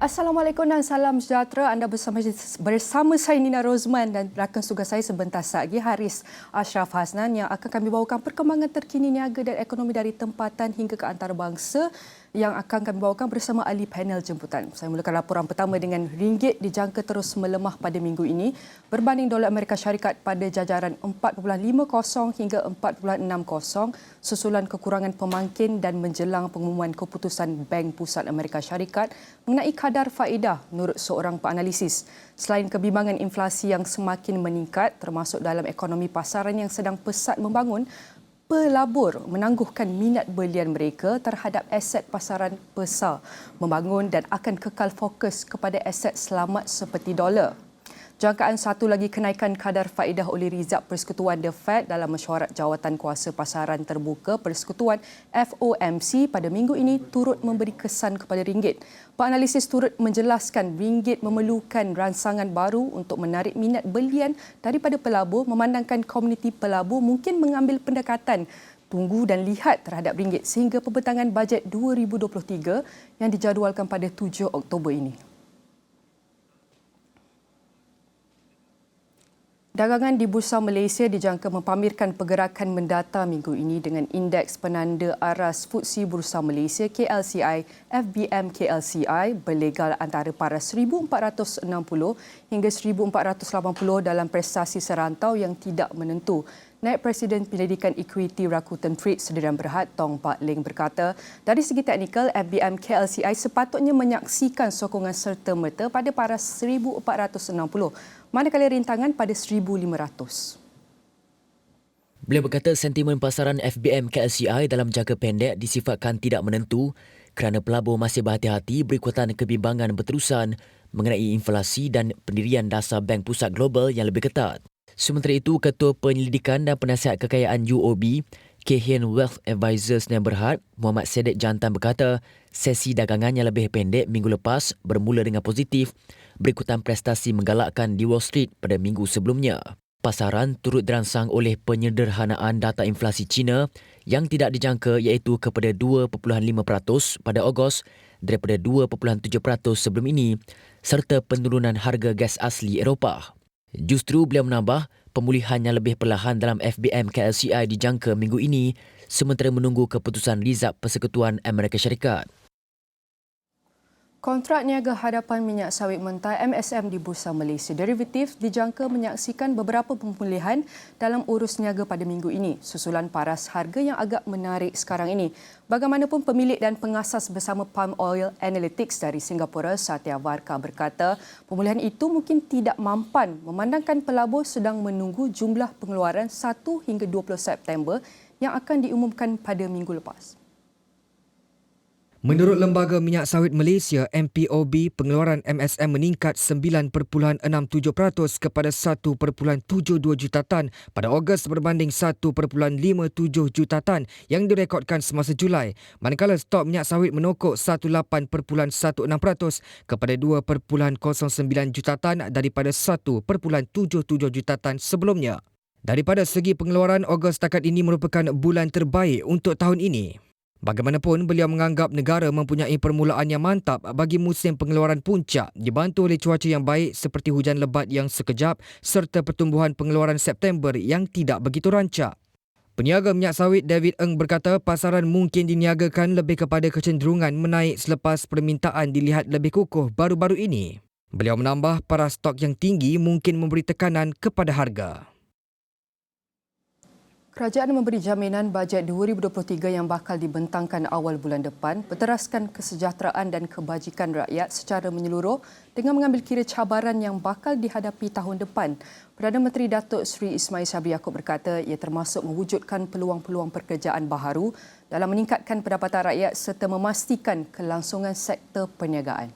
Assalamualaikum dan salam sejahtera. Anda bersama saya Nina Rozman dan rakan tugas saya sebentar lagi Haris Ashraf Hasnan yang akan kami bawakan perkembangan terkini niaga dan ekonomi dari tempatan hingga ke antarabangsa yang akan kami bawakan bersama ahli panel jemputan. Saya mulakan laporan pertama dengan ringgit dijangka terus melemah pada minggu ini berbanding dolar Amerika Syarikat pada jajaran 4.50 hingga 4.60 susulan kekurangan pemangkin dan menjelang pengumuman keputusan Bank Pusat Amerika Syarikat mengenai kadar faedah menurut seorang penganalisis. Selain kebimbangan inflasi yang semakin meningkat termasuk dalam ekonomi pasaran yang sedang pesat membangun, pelabur menangguhkan minat belian mereka terhadap aset pasaran besar membangun dan akan kekal fokus kepada aset selamat seperti dolar. Jangkaan satu lagi kenaikan kadar faedah oleh Rizab Persekutuan The Fed dalam mesyuarat jawatan kuasa pasaran terbuka Persekutuan FOMC pada minggu ini turut memberi kesan kepada ringgit. Penganalisis turut menjelaskan ringgit memerlukan rangsangan baru untuk menarik minat belian daripada pelabur memandangkan komuniti pelabur mungkin mengambil pendekatan tunggu dan lihat terhadap ringgit sehingga pembentangan bajet 2023 yang dijadualkan pada 7 Oktober ini. Dagangan di Bursa Malaysia dijangka mempamerkan pergerakan mendata minggu ini dengan indeks penanda aras FTSE Bursa Malaysia KLCI FBM KLCI berlegal antara paras 1,460 hingga 1,480 dalam prestasi serantau yang tidak menentu. Naib Presiden Penyelidikan Equity Rakuten Trade Sdn Bhd Tong Pak Ling berkata, dari segi teknikal, FBM KLCI sepatutnya menyaksikan sokongan serta-merta pada paras 1,460, manakala rintangan pada 1,500. Beliau berkata sentimen pasaran FBM KLCI dalam jangka pendek disifatkan tidak menentu kerana pelabur masih berhati-hati berikutan kebimbangan berterusan mengenai inflasi dan pendirian dasar Bank Pusat Global yang lebih ketat. Sementara itu, Ketua Penyelidikan dan Penasihat Kekayaan UOB, Kehin Wealth Advisors Sdn Bhd, Muhammad Sedek Jantan berkata, sesi dagangan yang lebih pendek minggu lepas bermula dengan positif berikutan prestasi menggalakkan di Wall Street pada minggu sebelumnya. Pasaran turut dirangsang oleh penyederhanaan data inflasi China yang tidak dijangka iaitu kepada 2.5% pada Ogos daripada 2.7% sebelum ini serta penurunan harga gas asli Eropah. Justru beliau menambah pemulihan yang lebih perlahan dalam FBM KLCI dijangka minggu ini sementara menunggu keputusan Rizab Persekutuan Amerika Syarikat. Kontrak niaga hadapan minyak sawit mentah MSM di Bursa Malaysia Derivatif dijangka menyaksikan beberapa pemulihan dalam urus niaga pada minggu ini susulan paras harga yang agak menarik sekarang ini. Bagaimanapun pemilik dan pengasas bersama Palm Oil Analytics dari Singapura Satya Varka berkata pemulihan itu mungkin tidak mampan memandangkan pelabur sedang menunggu jumlah pengeluaran 1 hingga 20 September yang akan diumumkan pada minggu lepas. Menurut Lembaga Minyak Sawit Malaysia MPOB, pengeluaran MSM meningkat 9.67% kepada 1.72 juta tan pada Ogos berbanding 1.57 juta tan yang direkodkan semasa Julai, manakala stok minyak sawit menokok 18.16% kepada 2.09 juta tan daripada 1.77 juta tan sebelumnya. Daripada segi pengeluaran, Ogos setakat ini merupakan bulan terbaik untuk tahun ini. Bagaimanapun, beliau menganggap negara mempunyai permulaan yang mantap bagi musim pengeluaran puncak dibantu oleh cuaca yang baik seperti hujan lebat yang sekejap serta pertumbuhan pengeluaran September yang tidak begitu rancak. Peniaga minyak sawit David Eng berkata pasaran mungkin diniagakan lebih kepada kecenderungan menaik selepas permintaan dilihat lebih kukuh baru-baru ini. Beliau menambah paras stok yang tinggi mungkin memberi tekanan kepada harga. Kerajaan memberi jaminan bajet 2023 yang bakal dibentangkan awal bulan depan berteraskan kesejahteraan dan kebajikan rakyat secara menyeluruh dengan mengambil kira cabaran yang bakal dihadapi tahun depan. Perdana Menteri Datuk Seri Ismail Sabri Yaakob berkata ia termasuk mewujudkan peluang-peluang pekerjaan baharu dalam meningkatkan pendapatan rakyat serta memastikan kelangsungan sektor perniagaan.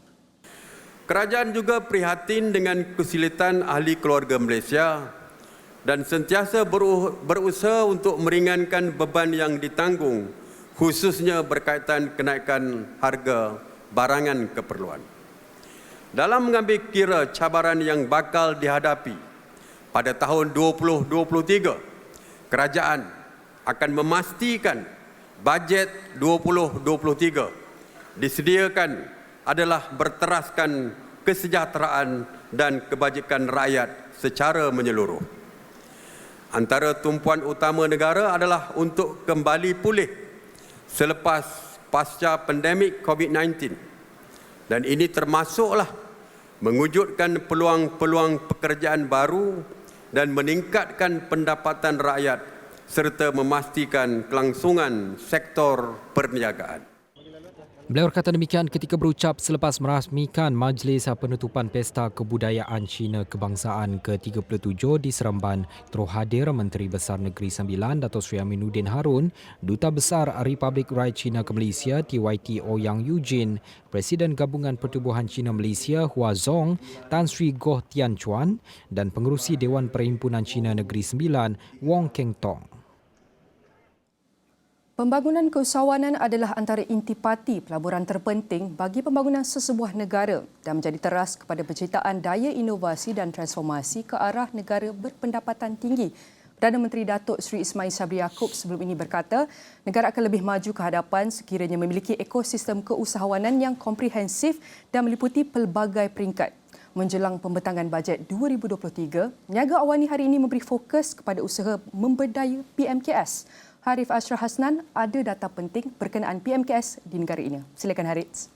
Kerajaan juga prihatin dengan kesulitan ahli keluarga Malaysia dan sentiasa berusaha untuk meringankan beban yang ditanggung, khususnya berkaitan kenaikan harga barangan keperluan. Dalam mengambil kira cabaran yang bakal dihadapi pada tahun 2023, kerajaan akan memastikan bajet 2023 disediakan adalah berteraskan kesejahteraan dan kebajikan rakyat secara menyeluruh. Antara tumpuan utama negara adalah untuk kembali pulih selepas pasca pandemik COVID-19. Dan ini termasuklah mewujudkan peluang-peluang pekerjaan baru dan meningkatkan pendapatan rakyat serta memastikan kelangsungan sektor perniagaan. Beliau berkata demikian ketika berucap selepas merasmikan Majlis Penutupan Pesta Kebudayaan Cina Kebangsaan ke-37 di Seremban. Turut hadir Menteri Besar Negeri Sembilan Dato' Seri Aminuddin Harun, Duta Besar Republik Rakyat Cina ke Malaysia TYT Ouyang Eugene, Presiden Gabungan Pertubuhan Cina Malaysia Hua Zong, Tan Sri Goh Tian Chuan dan Pengerusi Dewan Perhimpunan Cina Negeri Sembilan Wong Keng Tong. Pembangunan keusahawanan adalah antara intipati pelaburan terpenting bagi pembangunan sesebuah negara dan menjadi teras kepada penciptaan daya inovasi dan transformasi ke arah negara berpendapatan tinggi. Perdana Menteri Datuk Seri Ismail Sabri Yaakob sebelum ini berkata, negara akan lebih maju ke hadapan sekiranya memiliki ekosistem keusahawanan yang komprehensif dan meliputi pelbagai peringkat. Menjelang pembentangan bajet 2023, Niaga Awani hari ini memberi fokus kepada usaha memberdaya PMKS. Harif Ashraf Hasnan ada data penting berkenaan PMKS di negara ini. Silakan Harif.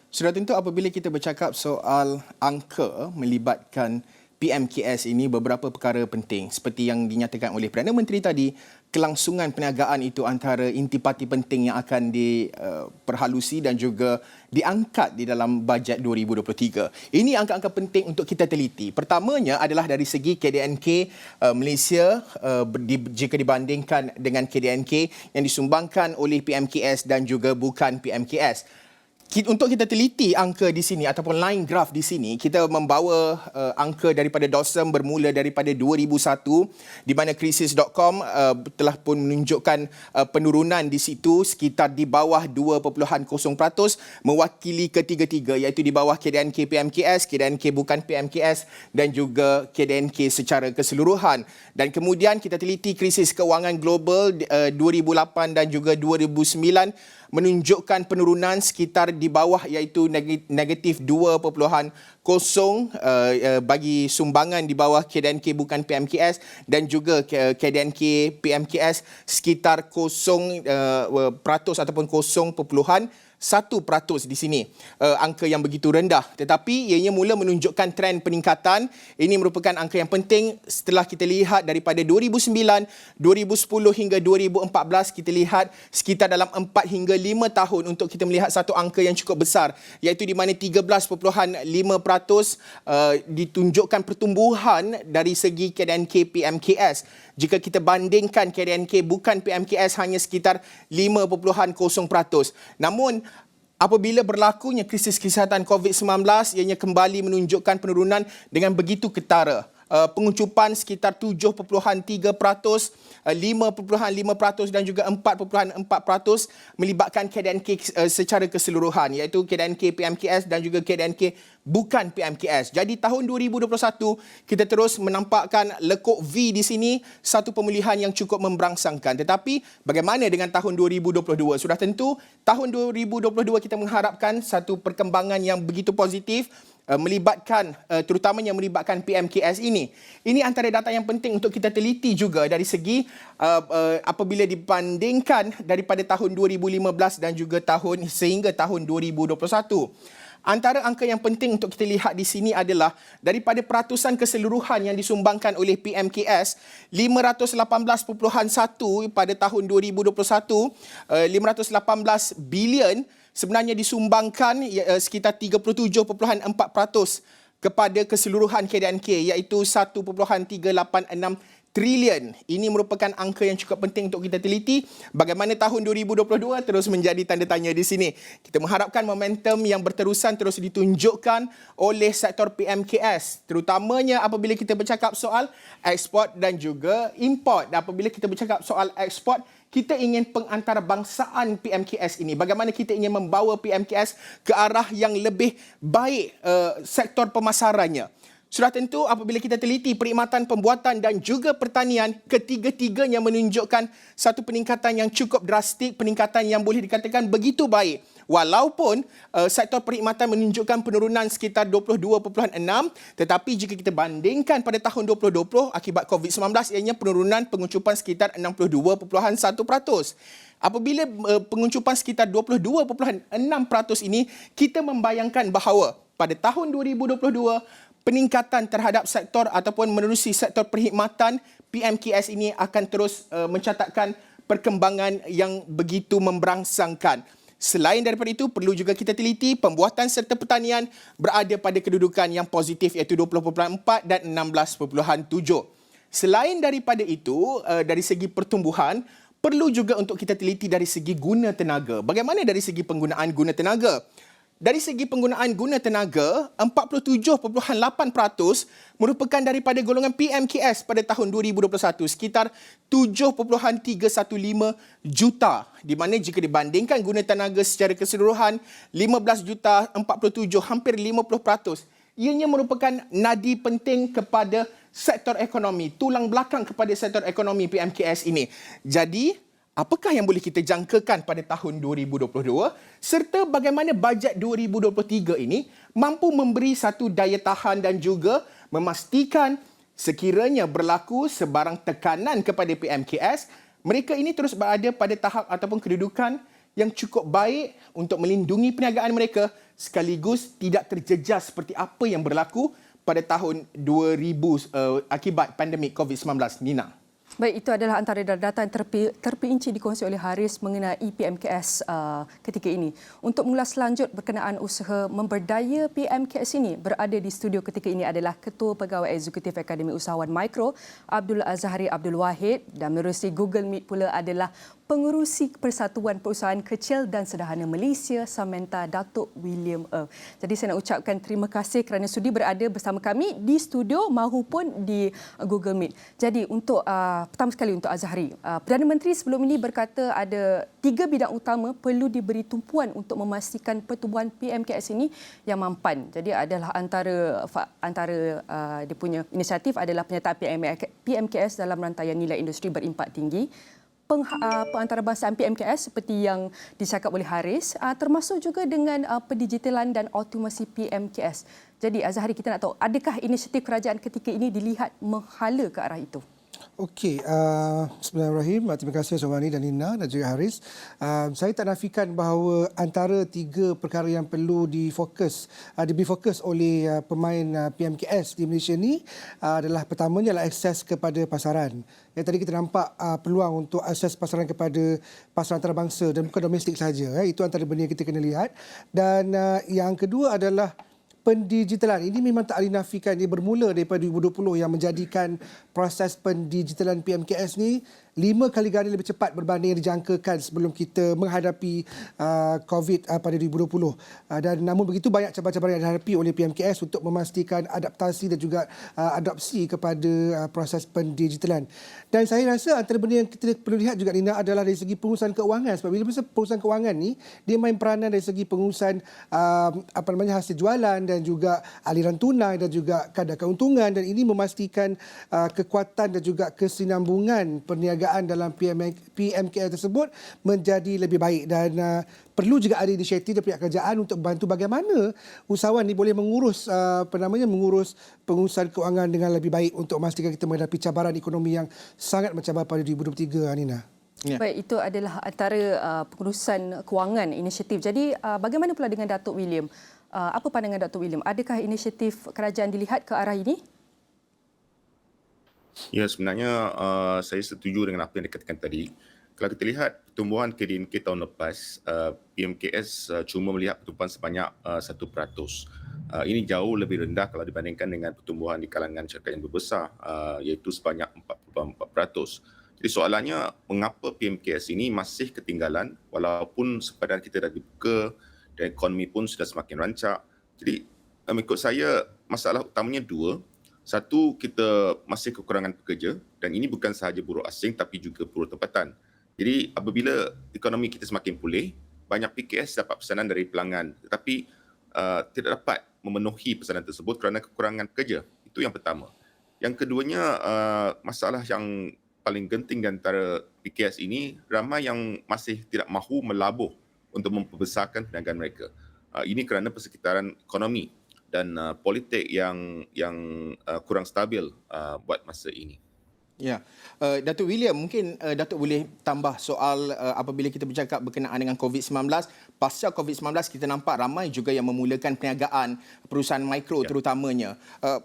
Sudah tentu apabila kita bercakap soal angka melibatkan PMKS ini, beberapa perkara penting seperti yang dinyatakan oleh Perdana Menteri tadi, kelangsungan perniagaan itu antara intipati penting yang akan diperhalusi dan juga diangkat di dalam bajet 2023. Ini angka-angka penting untuk kita teliti. Pertamanya adalah dari segi KDNK Malaysia jika dibandingkan dengan KDNK yang disumbangkan oleh PMKS dan juga bukan PMKS. Untuk kita teliti angka di sini ataupun line graph di sini, kita membawa angka daripada DOSM bermula daripada 2001 di mana krisis.com telah pun menunjukkan penurunan di situ sekitar di bawah 2.0% mewakili ketiga-tiga iaitu di bawah KDNK PMKS, KDNK bukan PMKS dan juga KDNK secara keseluruhan. Dan kemudian kita teliti krisis kewangan global 2008 dan juga 2009 menunjukkan penurunan sekitar di bawah iaitu negatif 2.0 bagi sumbangan di bawah KDNK bukan PMKS dan juga KDNK PMKS sekitar 0% ataupun 0.1% di sini. Angka yang begitu rendah. Tetapi ianya mula menunjukkan trend peningkatan. Ini merupakan angka yang penting setelah kita lihat daripada 2009, 2010 hingga 2014 kita lihat sekitar dalam 4 hingga 5 tahun untuk kita melihat satu angka yang cukup besar iaitu di mana 13.5% ditunjukkan pertumbuhan dari segi KDNK PMKS. Jika kita bandingkan KDNK bukan PMKS hanya sekitar 5.0%. Namun apabila berlakunya krisis kesihatan COVID-19, ianya kembali menunjukkan penurunan dengan begitu ketara. Pengucupan sekitar 7.3%, 5.5% dan juga 4.4% melibatkan KDNK secara keseluruhan iaitu KDNK PMKS dan juga KDNK bukan PMKS. Jadi tahun 2021 kita terus menampakkan lekuk V di sini, satu pemulihan yang cukup memberangsangkan. Tetapi bagaimana dengan tahun 2022? Sudah tentu tahun 2022 kita mengharapkan satu perkembangan yang begitu positif terutamanya melibatkan PMKS ini. Ini antara data yang penting untuk kita teliti juga dari segi apabila dibandingkan daripada tahun 2015 dan juga sehingga tahun 2021. Antara angka yang penting untuk kita lihat di sini adalah daripada peratusan keseluruhan yang disumbangkan oleh PMKS 518.1 pada tahun 2021, 518 bilion sebenarnya disumbangkan sekitar 37.4% kepada keseluruhan KDNK iaitu 1.386 trilion. Ini merupakan angka yang cukup penting untuk kita teliti. Bagaimana tahun 2022 terus menjadi tanda tanya di sini. Kita mengharapkan momentum yang berterusan terus ditunjukkan oleh sektor PMKS. Terutamanya apabila kita bercakap soal ekspor dan juga import. Dan apabila kita bercakap soal ekspor, kita ingin pengantarbangsaan PMKS ini. Bagaimana kita ingin membawa PMKS ke arah yang lebih baik sektor pemasarannya. Sudah tentu apabila kita teliti perkhidmatan pembuatan dan juga pertanian, ketiga-tiganya menunjukkan satu peningkatan yang cukup drastik, peningkatan yang boleh dikatakan begitu baik. Walaupun sektor perkhidmatan menunjukkan penurunan sekitar 22.6, tetapi jika kita bandingkan pada tahun 2020 akibat COVID-19, ianya penurunan penguncupan sekitar 62.1%. Apabila penguncupan sekitar 22.6% ini, kita membayangkan bahawa pada tahun 2022, peningkatan terhadap sektor ataupun menerusi sektor perkhidmatan PMKS ini akan terus mencatatkan perkembangan yang begitu memberangsangkan. Selain daripada itu, perlu juga kita teliti pembuatan serta pertanian berada pada kedudukan yang positif iaitu 20.4 dan 16.7. Selain daripada itu, dari segi pertumbuhan, perlu juga untuk kita teliti dari segi guna tenaga. Bagaimana dari segi penggunaan guna tenaga? Dari segi penggunaan guna tenaga, 47.8% merupakan daripada golongan PMKS pada tahun 2021, sekitar 7.315 juta. Di mana jika dibandingkan guna tenaga secara keseluruhan, 15 juta 47, hampir 50%. Ianya merupakan nadi penting kepada sektor ekonomi, tulang belakang kepada sektor ekonomi PMKS ini. Jadi, apakah yang boleh kita jangkakan pada tahun 2022 serta bagaimana bajet 2023 ini mampu memberi satu daya tahan dan juga memastikan sekiranya berlaku sebarang tekanan kepada PMKS, mereka ini terus berada pada tahap ataupun kedudukan yang cukup baik untuk melindungi perniagaan mereka sekaligus tidak terjejas seperti apa yang berlaku pada tahun 2000 akibat pandemik COVID-19. Nina. Baik, itu adalah antara data yang terperinci dikongsi oleh Haris mengenai PMKS ketika ini. Untuk mengulas lanjut berkenaan usaha memberdaya PMKS ini, berada di studio ketika ini adalah Ketua Pegawai Eksekutif Akademi Usahawan Mikro, Abdul Azhari Abdul Wahid, dan menerusi Google Meet pula adalah Pengerusi Persatuan Perusahaan Kecil dan Sederhana Malaysia, Samantha, Datuk William Earl. Jadi saya nak ucapkan terima kasih kerana sudi berada bersama kami di studio maupun di Google Meet. Jadi untuk pertama sekali untuk Azhari, Perdana Menteri sebelum ini berkata ada 3 bidang utama perlu diberi tumpuan untuk memastikan pertumbuhan PMKS ini yang mampan. Jadi adalah antara dia punya inisiatif adalah penyertaan PMKS dalam rantaian nilai industri berimpak tinggi, pengantarabangsa PMKS seperti yang dicakap oleh Haris, termasuk juga dengan pendigitalan dan automasi PMKS. Jadi Azhari, kita nak tahu adakah inisiatif kerajaan ketika ini dilihat menghala ke arah itu? Okey, Bismillahirrahmanirrahim. Terima kasih Sowani dan Nina dan juga Haris. Saya tak nafikan bahawa antara 3 perkara yang perlu diberi fokus oleh pemain PMKS di Malaysia ni adalah pertamanya adalah akses kepada pasaran. Yang tadi kita nampak peluang untuk akses pasaran kepada pasaran antarabangsa dan bukan domestik sahaja. Itu antara benda yang kita kena lihat. Dan yang kedua adalah pendigitalan. Ini memang tak boleh nafikan, dia bermula daripada 2020 yang menjadikan proses pendigitalan PMKS ni 5 kali ganda lebih cepat berbanding yang dijangkakan sebelum kita menghadapi COVID pada 2020. Dan namun begitu banyak cabaran-cabaran yang dihadapi oleh PMKS untuk memastikan adaptasi dan juga adopsi kepada proses pendigitalan. Dan saya rasa antara benda yang kita perlu lihat juga, Nina, adalah dari segi pengurusan keuangan. Sebab bila pengurusan keuangan ni, dia main peranan dari segi pengurusan hasil jualan dan juga aliran tunai dan juga kadar keuntungan, dan ini memastikan kekuatan dan juga kesinambungan perniagaan dalam PMKS tersebut menjadi lebih baik. Dan perlu juga ada inisiatif dari pihak kerajaan untuk membantu bagaimana usahawan ni boleh mengurus mengurus pengurusan keuangan dengan lebih baik untuk memastikan kita menghadapi cabaran ekonomi yang sangat mencabar pada 2023, Nina. Ya. Baik, itu adalah antara pengurusan kewangan inisiatif. Jadi bagaimana pula dengan Datuk William? Apa pandangan Datuk William? Adakah inisiatif kerajaan dilihat ke arah ini? Ya, sebenarnya saya setuju dengan apa yang dikatakan tadi. Kalau kita lihat pertumbuhan KDNK tahun lepas, PMKS cuma melihat pertumbuhan sebanyak 1%. Ini jauh lebih rendah kalau dibandingkan dengan pertumbuhan di kalangan syarikat yang berbesar, iaitu sebanyak 4.4%. Jadi soalannya, mengapa PMKS ini masih ketinggalan walaupun sepadan kita dah dibuka dan ekonomi pun sudah semakin rancak. Jadi mengikut saya, masalah utamanya 2. Satu, kita masih kekurangan pekerja, dan ini bukan sahaja buruh asing tapi juga buruh tempatan. Jadi apabila ekonomi kita semakin pulih, banyak PKS dapat pesanan dari pelanggan tetapi tidak dapat memenuhi pesanan tersebut kerana kekurangan pekerja. Itu yang pertama. Yang keduanya, masalah yang paling genting di antara PKS ini, ramai yang masih tidak mahu melabur untuk memperbesarkan perniagaan mereka. Ini kerana persekitaran ekonomi dan politik yang kurang stabil buat masa ini. Ya, Datuk William, mungkin Datuk boleh tambah soal apabila kita bercakap berkenaan dengan COVID-19. Pasca COVID-19 kita nampak ramai juga yang memulakan perniagaan perusahaan mikro terutamanya.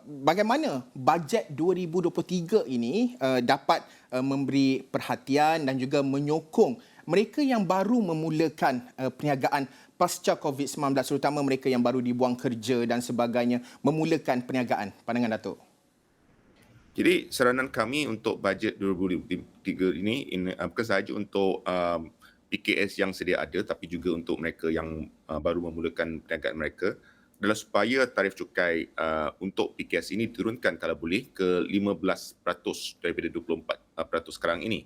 Bagaimana bajet 2023 ini dapat memberi perhatian dan juga menyokong mereka yang baru memulakan perniagaan pasca COVID-19, terutama mereka yang baru dibuang kerja dan sebagainya, memulakan perniagaan? Pandangan Datuk. Jadi saranan kami untuk bajet 2023 ini bukan sahaja untuk PKS yang sedia ada, tapi juga untuk mereka yang baru memulakan perniagaan mereka, adalah supaya tarif cukai untuk PKS ini turunkan kalau boleh ke 15% daripada 24% sekarang ini,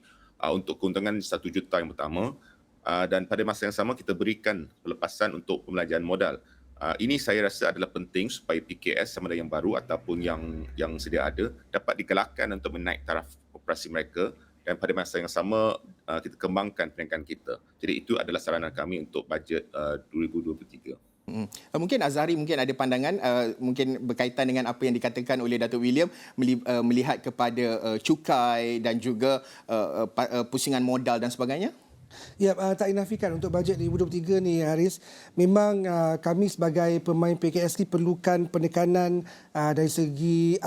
untuk keuntungan 1 juta yang pertama, dan pada masa yang sama kita berikan pelepasan untuk pembelanjaan modal. Ini saya rasa adalah penting supaya PKS sama ada yang baru ataupun yang sedia ada dapat digalakkan untuk menaik taraf operasi mereka, dan pada masa yang sama kita kembangkan perniagaan kita. Jadi itu adalah saranan kami untuk bajet 2023. Mungkin Azhari mungkin ada pandangan mungkin berkaitan dengan apa yang dikatakan oleh Datuk William, melihat kepada cukai dan juga pusingan modal dan sebagainya. Ya, tak dinafikan untuk bajet 2023 ni Haris, memang kami sebagai pemain PKS ni perlukan penekanan dari segi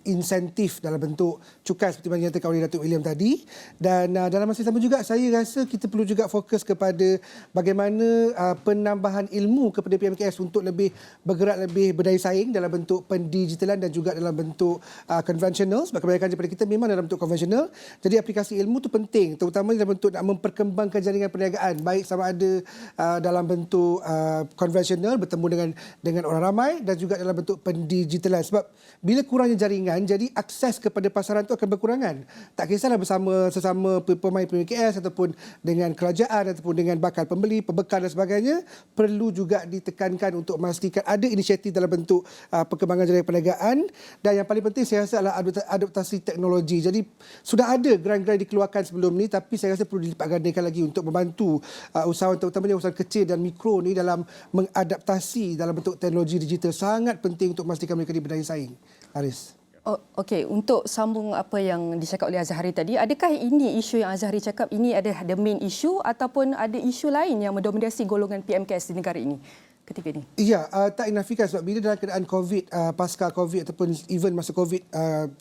insentif dalam bentuk cukai seperti mana dinyatakan oleh Datuk William tadi, dan dalam masa yang sama juga saya rasa kita perlu juga fokus kepada bagaimana penambahan ilmu kepada PMKS untuk lebih bergerak lebih berdaya saing dalam bentuk pendigitalan dan juga dalam bentuk konvensional, sebab kebanyakan daripada kita memang dalam bentuk konvensional. Jadi aplikasi ilmu tu penting, terutama dalam bentuk nak memperkembangkan jaringan perniagaan, baik sama ada dalam bentuk konvensional bertemu dengan orang ramai dan juga dalam bentuk pendigitalan. Sebab bila kurangnya jaringan, jadi akses kepada pasaran itu akan berkurangan. Tak kisahlah bersama sesama pemain PMKS ataupun dengan kerajaan ataupun dengan bakal pembeli, pembekal dan sebagainya, perlu juga ditekankan untuk memastikan ada inisiatif dalam bentuk perkembangan jaringan perniagaan, dan yang paling penting saya rasa adalah adaptasi teknologi. Jadi sudah ada grant-grant dikeluarkan sebelum ni, tapi saya rasa perlu dilipat gandakan lagi untuk membantu usahawan, terutamanya usahawan kecil dan mikro ni dalam mengadaptasi dalam bentuk teknologi digital. Sangat penting untuk memastikan mereka berdaya saing. Haris. Okey, untuk sambung apa yang dicakap oleh Azhari tadi, adakah ini isu yang Azhari cakap ini adalah the main issue ataupun ada isu lain yang mendominasi golongan PMKS di negara ini ketika ini? Ya, tak dinafikan sebab bila dalam keadaan COVID, pasca COVID ataupun even masa COVID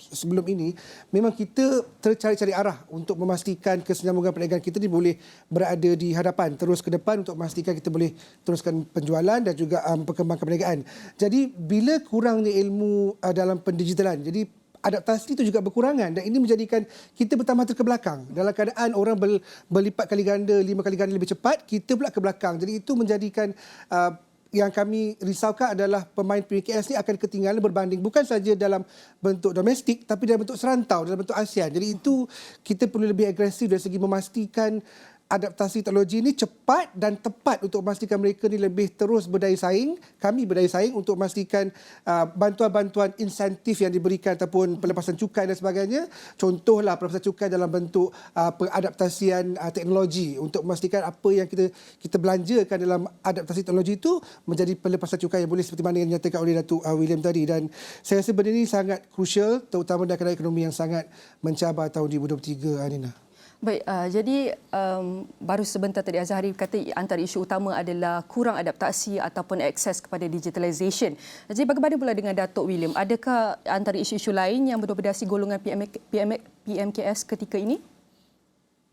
sebelum ini, memang kita tercari-cari arah untuk memastikan kesinambungan perniagaan kita ni boleh berada di hadapan, terus ke depan untuk memastikan kita boleh teruskan penjualan dan juga perkembangan perniagaan. Jadi bila kurangnya ilmu dalam pendigitalan, jadi adaptasi itu juga berkurangan, dan ini menjadikan kita bertambah terkebelakang. Dalam keadaan orang berlipat kali ganda, 5 kali ganda lebih cepat, kita pula ke belakang. Jadi itu menjadikan yang kami risaukan adalah pemain PKS ni akan ketinggalan berbanding bukan saja dalam bentuk domestik tapi dalam bentuk serantau, dalam bentuk ASEAN. Jadi itu kita perlu lebih agresif dari segi memastikan adaptasi teknologi ini cepat dan tepat untuk memastikan mereka ni lebih terus berdaya saing, kami berdaya saing untuk memastikan bantuan-bantuan insentif yang diberikan ataupun pelepasan cukai dan sebagainya. Contohlah pelepasan cukai dalam bentuk pengadaptasian teknologi untuk memastikan apa yang kita belanjakan dalam adaptasi teknologi itu menjadi pelepasan cukai yang boleh seperti mana yang dinyatakan oleh Datuk William tadi. Dan saya rasa benda ini sangat crucial, terutama dalam keadaan ekonomi yang sangat mencabar tahun 2023, Nina. Baik, jadi baru sebentar tadi Azhari kata antara isu utama adalah kurang adaptasi ataupun akses kepada digitalisation. Jadi bagaimana pula dengan Datuk William? Adakah antara isu-isu lain yang mendominasi golongan PMKS ketika ini?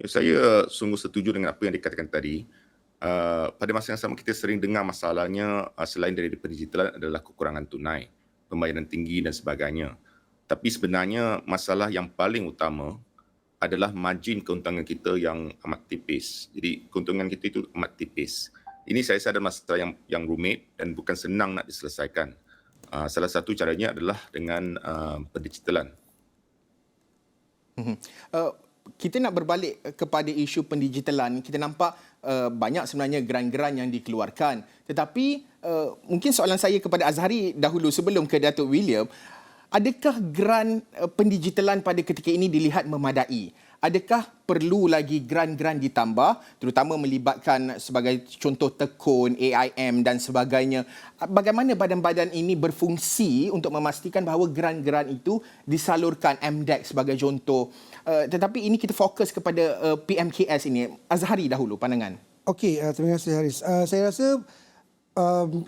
Ya, saya sungguh setuju dengan apa yang dikatakan tadi. Pada masa yang sama kita sering dengar masalahnya selain dari pendigitalan adalah kekurangan tunai, pembayaran tinggi dan sebagainya. Tapi sebenarnya masalah yang paling utama adalah margin keuntungan kita yang amat tipis. Jadi keuntungan kita itu amat tipis. Ini saya rasa adalah masalah yang rumit dan bukan senang nak diselesaikan. Salah satu caranya adalah dengan pendigitalan. Kita nak berbalik kepada isu pendigitalan. Kita nampak banyak sebenarnya geran-geran yang dikeluarkan. Tetapi mungkin soalan saya kepada Azhari dahulu sebelum ke Datuk William, adakah geran pendigitalan pada ketika ini dilihat memadai? Adakah perlu lagi geran-geran ditambah, terutama melibatkan sebagai contoh tekun, AIM dan sebagainya? Bagaimana badan-badan ini berfungsi untuk memastikan bahawa geran-geran itu disalurkan, MDEC sebagai contoh? Tetapi ini kita fokus kepada PMKS ini. Azhari dahulu, pandangan. Okey, terima kasih Haris. Saya rasa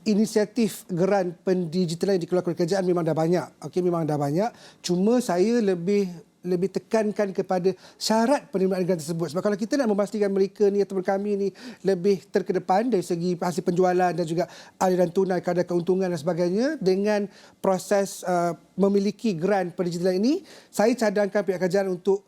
inisiatif geran pendigitalan yang dikeluarkan kerajaan memang dah banyak. Okey, memang dah banyak. Cuma saya lebih tekankan kepada syarat penerimaan geran tersebut. Sebab kalau kita nak memastikan mereka ni ataupun kami ni lebih terkedepan dari segi hasil penjualan dan juga aliran tunai, kadar keuntungan dan sebagainya dengan proses memiliki geran pendigitalan ini, saya cadangkan pihak kerajaan untuk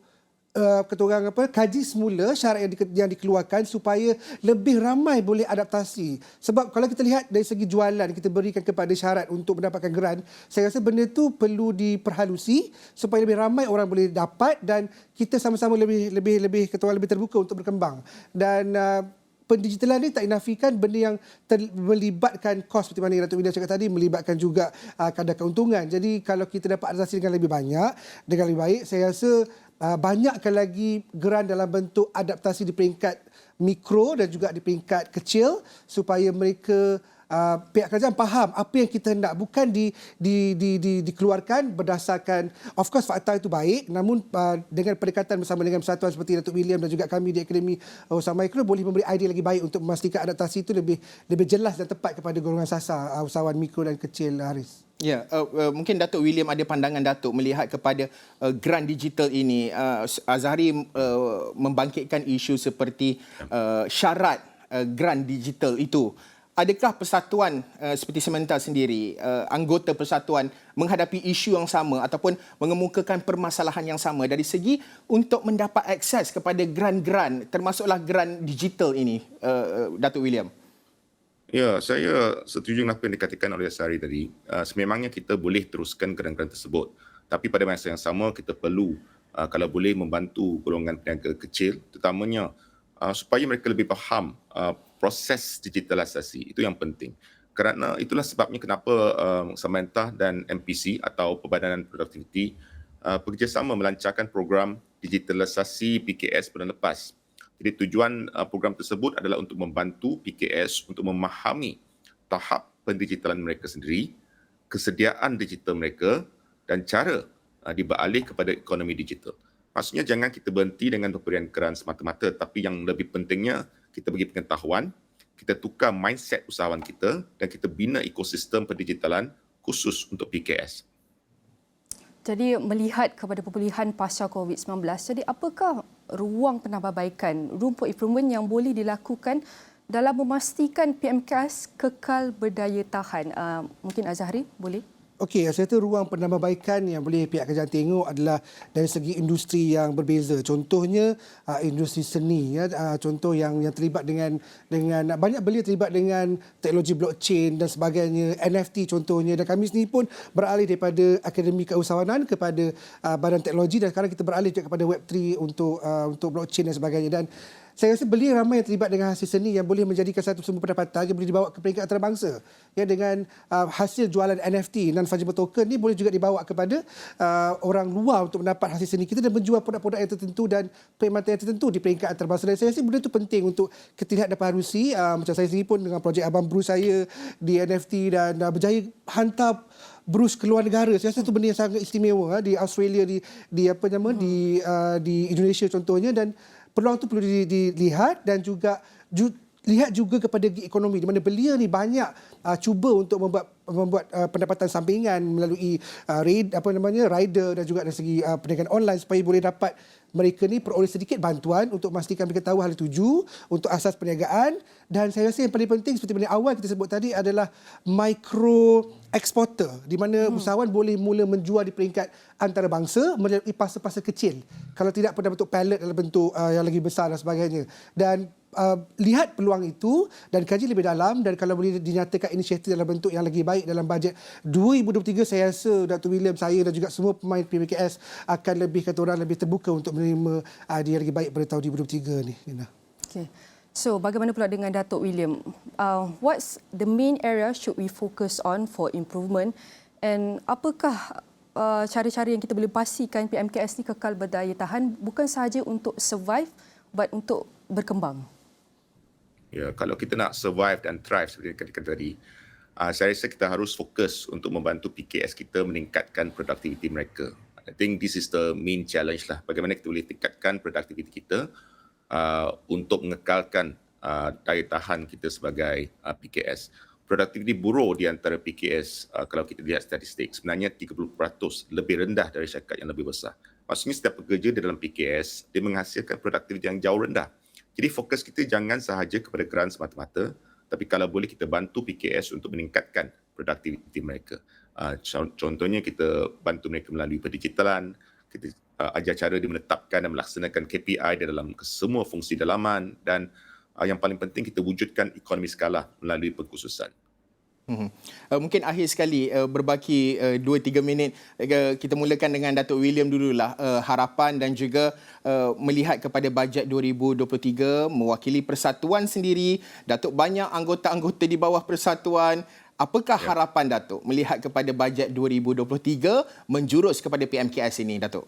kaji semula syarat yang dikeluarkan supaya lebih ramai boleh adaptasi. Sebab kalau kita lihat dari segi jualan kita berikan kepada syarat untuk mendapatkan geran, saya rasa benda itu perlu diperhalusi supaya lebih ramai orang boleh dapat dan kita sama-sama lebih terbuka untuk berkembang. Dan pendigitalan ini tak inafikan benda yang melibatkan kos seperti mana yang Datuk William cakap tadi, melibatkan juga kadar keuntungan. Jadi kalau kita dapat adaptasi dengan lebih banyak, dengan lebih baik, saya rasa banyakkan lagi geran dalam bentuk adaptasi di peringkat mikro dan juga di peringkat kecil supaya mereka pihak kerajaan faham apa yang kita hendak, bukan dikeluarkan berdasarkan, of course fakta itu baik, namun dengan pendekatan bersama dengan persatuan seperti Datuk William dan juga kami di Akademi Usaha Mikro boleh memberi idea lagi baik untuk memastikan adaptasi itu lebih jelas dan tepat kepada golongan sasar usahawan mikro dan kecil, Haris. Ya, mungkin Datuk William ada pandangan Datuk melihat kepada geran digital ini. Azhari membangkitkan isu seperti syarat geran digital itu. Adakah persatuan seperti Semental sendiri, anggota persatuan menghadapi isu yang sama ataupun mengemukakan permasalahan yang sama dari segi untuk mendapat akses kepada geran-geran termasuklah geran digital ini, Datuk William? Ya, saya setuju dengan apa yang dikatakan oleh Azhari tadi. Sememangnya kita boleh teruskan geran-geran tersebut. Tapi pada masa yang sama, kita perlu kalau boleh membantu golongan peniaga kecil, terutamanya supaya mereka lebih faham proses digitalisasi. Itu yang penting. Kerana itulah sebabnya kenapa Sementah dan MPC atau Perbadanan Produktiviti bekerjasama melancarkan program digitalisasi PKS bulan lepas. Jadi tujuan program tersebut adalah untuk membantu PKS untuk memahami tahap pendigitalan mereka sendiri, kesediaan digital mereka dan cara diberalih kepada ekonomi digital. Maksudnya jangan kita berhenti dengan pemberian geran semata-mata, tapi yang lebih pentingnya kita bagi pengetahuan, kita tukar mindset usahawan kita dan kita bina ekosistem pendigitalan khusus untuk PKS. Jadi melihat kepada pemulihan pasca COVID-19, jadi apakah ruang penambahbaikan, room for improvement yang boleh dilakukan dalam memastikan PMKS kekal berdaya tahan? Mungkin Azhari boleh? Okey, saya rasa ruang penambahbaikan yang boleh pihak kerajaan tengok adalah dari segi industri yang berbeza. Contohnya industri seni, ya, contoh yang terlibat dengan banyak belia terlibat dengan teknologi blockchain dan sebagainya, NFT contohnya. Dan kami sendiri pun beralih daripada Akademi Keusahawanan kepada Badan Teknologi dan sekarang kita beralih juga kepada Web3 untuk blockchain dan sebagainya. Dan saya rasa belia ramai yang terlibat dengan hasil seni yang boleh menjadikan satu sumber pendapatan yang boleh dibawa ke peringkat antarabangsa. Ya, dengan hasil jualan NFT, non-fungible token ni boleh juga dibawa kepada orang luar untuk mendapat hasil seni kita dan menjual produk-produk yang tertentu dan perkhidmatan yang tertentu di peringkat antarabangsa. Dan saya rasa benda itu penting untuk kita lihat dan parusi. Macam saya sendiri pun dengan projek Abang Bruce saya di NFT dan berjaya hantar Bruce ke luar negara. Saya rasa itu benda yang sangat istimewa di Australia, di Indonesia contohnya, dan peluang itu perlu dilihat dan juga lihat juga kepada ekonomi di mana belia ni banyak cuba untuk membuat pendapatan sampingan melalui rider dan juga dari segi perniagaan online supaya boleh dapat mereka ni peroleh sedikit bantuan untuk memastikan mereka tahu hal tuju untuk asas perniagaan. Dan saya rasa yang paling penting seperti mana awal kita sebut tadi adalah micro exporter di mana usahawan boleh mula menjual di peringkat antarabangsa melalui pasar-pasar kecil. Kalau tidak pada bentuk pallet dalam bentuk yang lagi besar dan sebagainya. Dan lihat peluang itu dan kaji lebih dalam, dan kalau boleh dinyatakan inisiatif dalam bentuk yang lagi baik dalam bajet 2023, saya rasa Dr. William, saya dan juga semua pemain PMKS akan lebih terbuka untuk menerima idea yang lagi baik pada tahun 2023 ni, Nina. Okay. So, bagaimana pula dengan Datuk William? What's the main area should we focus on for improvement, and apakah cara-cara yang kita boleh pastikan PMKS ni kekal berdaya tahan bukan sahaja untuk survive but untuk berkembang? Ya, kalau kita nak survive dan thrive seperti yang kata tadi, saya rasa kita harus fokus untuk membantu PKS kita meningkatkan produktiviti mereka. I think this is the main challenge lah. Bagaimana kita boleh tingkatkan produktiviti kita untuk mengekalkan daya tahan kita sebagai PKS. Produktiviti buruh di antara PKS, kalau kita lihat statistik, sebenarnya 30% lebih rendah dari syarikat yang lebih besar. Maksudnya setiap pekerja di dalam PKS, dia menghasilkan produktiviti yang jauh rendah. Jadi fokus kita jangan sahaja kepada grant semata-mata, tapi kalau boleh kita bantu PKS untuk meningkatkan produktiviti mereka. Contohnya kita bantu mereka melalui pendigitalan, kita ajar cara dia menetapkan dan melaksanakan KPI di dalam semua fungsi dalaman dan yang paling penting kita wujudkan ekonomi skala melalui pengkhususan. Mungkin akhir sekali berbaki 2-3 minit kita mulakan dengan Datuk William dululah, harapan dan juga melihat kepada bajet 2023 mewakili persatuan sendiri. Datuk banyak anggota-anggota di bawah persatuan. Apakah harapan Datuk melihat kepada bajet 2023 menjurus kepada PMKS ini, Datuk?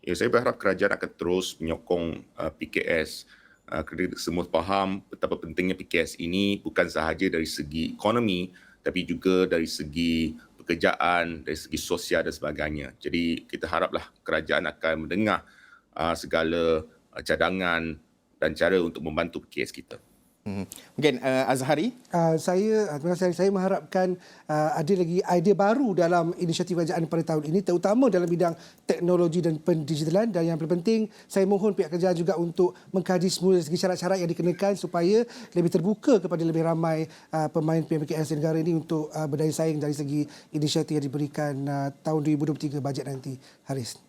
Ya, saya berharap kerajaan akan terus menyokong PKS. Kerana semua faham betapa pentingnya PKS ini bukan sahaja dari segi ekonomi tapi juga dari segi pekerjaan, dari segi sosial dan sebagainya. Jadi kita haraplah kerajaan akan mendengar segala cadangan dan cara untuk membantu PKS kita. Mungkin Azhari? Terima kasih. Saya mengharapkan ada lagi idea baru dalam inisiatif kerajaan pada tahun ini, terutama dalam bidang teknologi dan pendigitalan. Dan yang paling penting, saya mohon pihak kerajaan juga untuk mengkaji semula segi syarat-syarat yang dikenakan supaya lebih terbuka kepada lebih ramai pemain PMKS di negara ini untuk berdaya saing dari segi inisiatif yang diberikan tahun 2023 bajet nanti. Haris.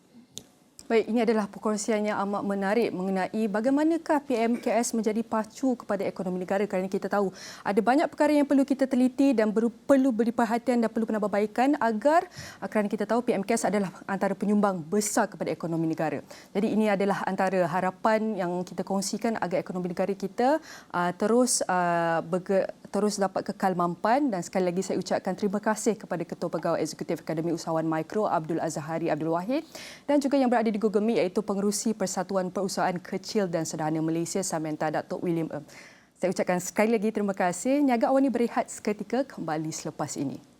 Baik, ini adalah perkongsian yang amat menarik mengenai bagaimanakah PMKS menjadi pacu kepada ekonomi negara, kerana kita tahu ada banyak perkara yang perlu kita teliti dan perlu beri perhatian dan perlu penambahbaikan agar, kerana kita tahu PMKS adalah antara penyumbang besar kepada ekonomi negara. Jadi ini adalah antara harapan yang kita kongsikan agar ekonomi negara kita terus dapat kekal mampan. Dan sekali lagi saya ucapkan terima kasih kepada Ketua Pegawai Eksekutif Akademi Usahawan Mikro Abdul Azhari Abdul Wahid dan juga yang berada di Google Meet iaitu Pengerusi Persatuan Perusahaan Kecil dan Sederhana Malaysia Samantha Datuk William. Saya ucapkan sekali lagi terima kasih. Niaga Awal ini berehat seketika, kembali selepas ini.